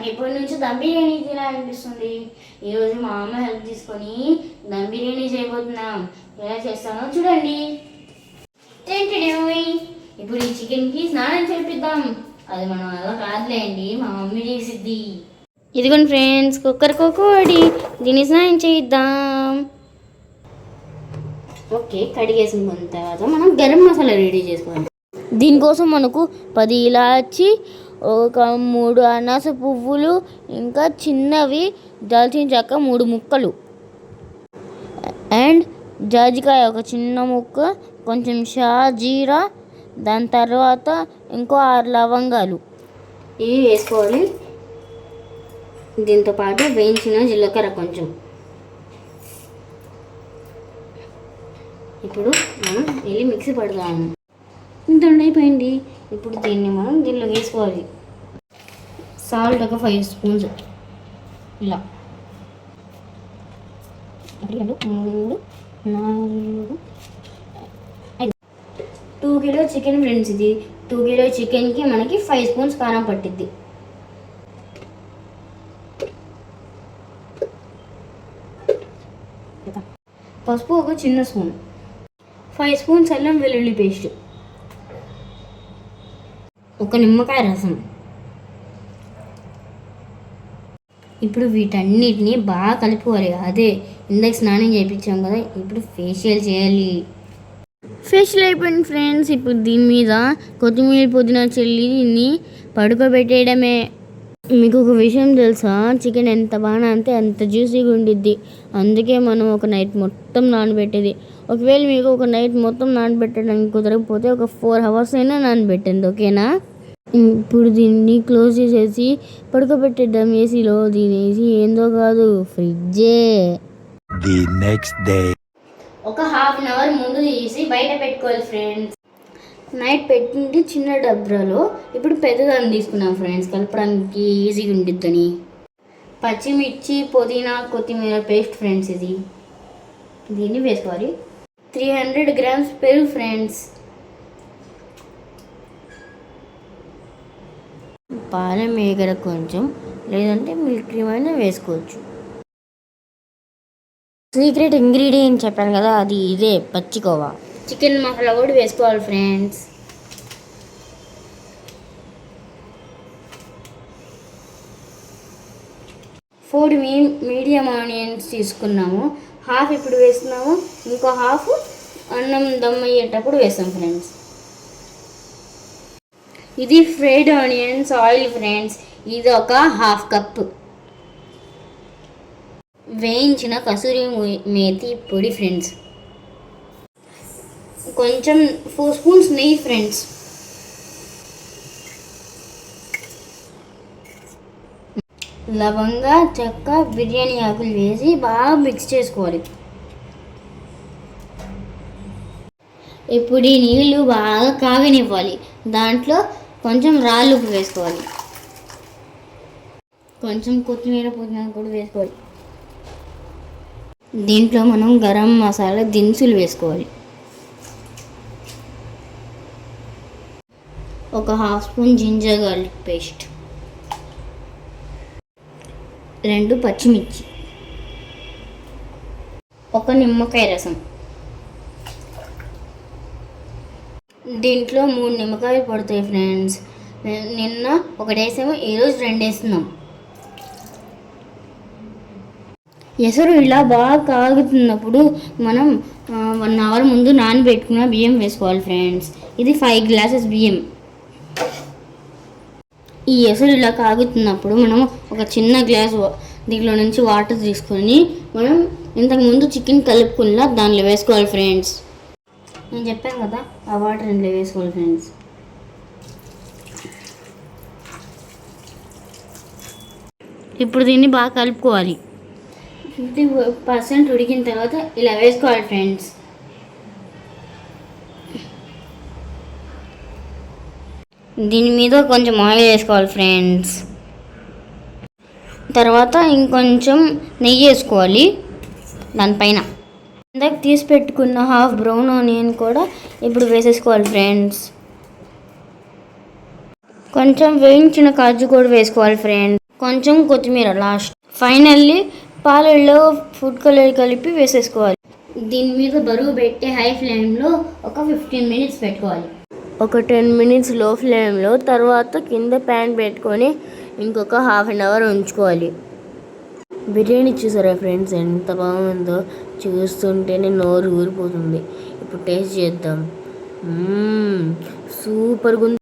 నాకు ఎప్పటి నుంచో దమ్ బిర్యానీ తినాలనిపిస్తుంది. ఈరోజు మా అమ్మ హెల్ప్ తీసుకొని దమ్ బిర్యానీ చేయబోతున్నాం. ఎలా చేస్తానో చూడండి. ఇప్పుడు ఈ చికెన్కి స్నానం చేపిద్దాం. అది మనం అలా కాదులేండి, మా మమ్మీ చేసిద్ది. ఇదిగోండి ఫ్రెండ్స్, కుక్కర్ కోడి, దీన్ని స్నానం చేయిద్దాం. ఓకే, కడిగేసిన తర్వాత మనం గరం మసాలా రెడీ చేసుకోవాలి. దీనికోసం మనకు 10 ఇలాచి, ఒక 3 అనాస పువ్వులు, ఇంకా చిన్నవి దాల్చిన చెక్క 3 ముక్కలు, అండ్ జాజికాయ ఒక చిన్న ముక్క, కొంచెం షాజీరా, దాని తర్వాత ఇంకో 6 లవంగాలు ఇవి వేసుకోవాలి. దీంతో పాటు వేయించిన జీలకర్ర కొంచెం. ఇప్పుడు మనం వెళ్ళి మిక్సీ పడదాము. ఇంత అయిపోయింది. ఇప్పుడు దీన్ని మనం దీనిలో వేసుకోవాలి. సాల్ట్ ఒక 5 స్పూన్స్, ఇలా 2, 3, 4, 5. 2 కిలో చికెన్ ఫ్రెండ్స్. ఇది 2 కిలో చికెన్కి మనకి 5 స్పూన్స్ కారం పట్టిద్ది. పసుపు ఒక చిన్న స్పూన్, 5 స్పూన్స్ అల్లం వెల్లుల్లి పేస్ట్, ఒక నిమ్మకాయ రసం. ఇప్పుడు వీటన్నిటిని బాగా కలుపుకోవాలి. అదే ఇందాక స్నానం చేయించాం కదా, ఇప్పుడు ఫేషియల్ చేయాలి. ఫేషియల్ అయిపోయింది ఫ్రెండ్స్. ఇప్పుడు దీని మీద కొత్తిమీర పుదీనా చల్లి దీన్ని పడుకోబెట్టేయడమే. మీకు ఒక విషయం తెలుసా, చికెన్ ఎంత బాగా అంటే అంత జ్యూసీగా ఉండిద్ది. అందుకే మనం ఒక నైట్ మొత్తం నానబెట్టేది. ఒకవేళ మీకు ఒక నైట్ మొత్తం నానబెట్టడానికి కుదరకపోతే ఒక 4 అవర్స్ అయినా నానబెట్టండి, ఓకేనా? ఇప్పుడు దీన్ని క్లోజ్ చేసేసి పడుకోబెట్టేద్దాం ఏసీలో. దీని ఏసీ ఏందో కాదు, ఫ్రిడ్జే. ది నెక్స్ట్ డే ఒక 1/2 అవర్ ముందు తీసి బయట పెట్టుకోవాలి ఫ్రెండ్స్. నైట్ పెట్టింది చిన్న డబ్బాలో, ఇప్పుడు పెద్దదాన్ని తీసుకున్నాం ఫ్రెండ్స్, కలపడానికి ఈజీగా ఉండిద్దని. పచ్చిమిర్చి, పుదీనా, కొత్తిమీర పేస్ట్ ఫ్రెండ్స్. దీన్ని వేసుకోవాలి. 300 గ్రామ్స్ పెరుగు ఫ్రెండ్స్. పాలెం మేగడ కొంచెం, లేదంటే మిల్క్ క్రీమ్ అయినా వేసుకోవచ్చు. సీక్రెట్ ఇంగ్రీడియంట్ చెప్పాను కదా, అది ఇదే, పచ్చికోవా. చికెన్ మసాలా కూడా వేసుకోవాలి ఫ్రెండ్స్. ఫోర్ మీడియం ఆనియన్స్ తీసుకున్నాము. హాఫ్ ఇప్పుడు వేస్తున్నాము, ఇంకో హాఫ్ అన్నం దమ్ అయ్యేటప్పుడు వేస్తాం ఫ్రెండ్స్. ఇది ఫ్రైడ్ ఆనియన్స్ ఆయిల్ ఫ్రెండ్స్. ఇది ఒక 1/2 కప్. వేయించిన కసూరి మేతి పొడి ఫ్రెండ్స్. కొంచెం 4 స్పూన్స్ నెయ్యి ఫ్రెండ్స్. లవంగా, చెక్క, బిర్యానీ ఆకులు వేసి బాగా మిక్స్ చేసుకోవాలి. ఇప్పుడు ఈ నీళ్ళు బాగా కాగనివ్వాలి. దాంట్లో కొంచెం రాళ్ళు ఉప్పు వేసుకోవాలి, కొంచెం కొత్తిమీర పుదీనా కూడా వేసుకోవాలి. దీంట్లో మనం గరం మసాలా దినుసులు వేసుకోవాలి. ఒక 1/2 స్పూన్ జింజర్ గార్లిక్ పేస్ట్, 2 పచ్చిమిర్చి, ఒక నిమ్మకాయ రసం. దీంట్లో 3 నిమ్మకాయలు పడతాయి ఫ్రెండ్స్. నిన్న ఒకటి వేసాము, ఈరోజు 2 వేస్తున్నాం. ఎసరు ఇలా బాగా కాగుతున్నప్పుడు మనం 1 అవర్ ముందు నానబెట్టుకున్న బియ్యం వేసుకోవాలి ఫ్రెండ్స్. ఇది 5 గ్లాసెస్ బియ్యం. ఈ ఎసరు ఇలా కాగుతున్నప్పుడు మనం ఒక చిన్న గ్లాస్ దీంట్లో నుంచి వాటర్ తీసుకొని మనం ఇంతకుముందు చికెన్ కలుపుకున్నా దాంట్లో వేసుకోవాలి ఫ్రెండ్స్. నేను చెప్పాను కదా, ఆ వాటర్ ఇంట్లో వేసుకోవాలి ఫ్రెండ్స్. ఇప్పుడు దీన్ని బాగా కలుపుకోవాలి. 50% ఉడికిన తర్వాత ఇలా వేసుకోవాలి ఫ్రెండ్స్. దీని మీద కొంచెం ఆయిల్ వేసుకోవాలి ఫ్రెండ్స్. తర్వాత ఇంకొంచెం నెయ్యి వేసుకోవాలి దానిపైన. ఇందాక తీసి పెట్టుకున్న 1/2 బ్రౌన్ ఆనియన్ కూడా ఇప్పుడు వేసేసుకోవాలి ఫ్రెండ్స్. కొంచెం వేయించిన కాజు కూడా వేసుకోవాలి ఫ్రెండ్స్. కొంచెం కొత్తిమీర లాస్ట్. ఫైనల్లీ పాలల్లో ఫుడ్ కలర్ కలిపి వేసేసుకోవాలి. దీని మీద బరువు పెట్టి హై ఫ్లేమ్లో ఒక 15 మినిట్స్ పెట్టుకోవాలి. ఒక 10 మినిట్స్ లో ఫ్లేమ్లో, తర్వాత కింద ప్యాన్ పెట్టుకొని ఇంకొక హాఫ్ అన్ అవర్ ఉంచుకోవాలి. బిర్యానీ చూసారా ఫ్రెండ్స్ ఎంత బాగుందో, చూస్తుంటేనే నోరు ఊరిపోతుంది. ఇప్పుడు టేస్ట్ చేద్దాం. సూపర్గా ఉంది.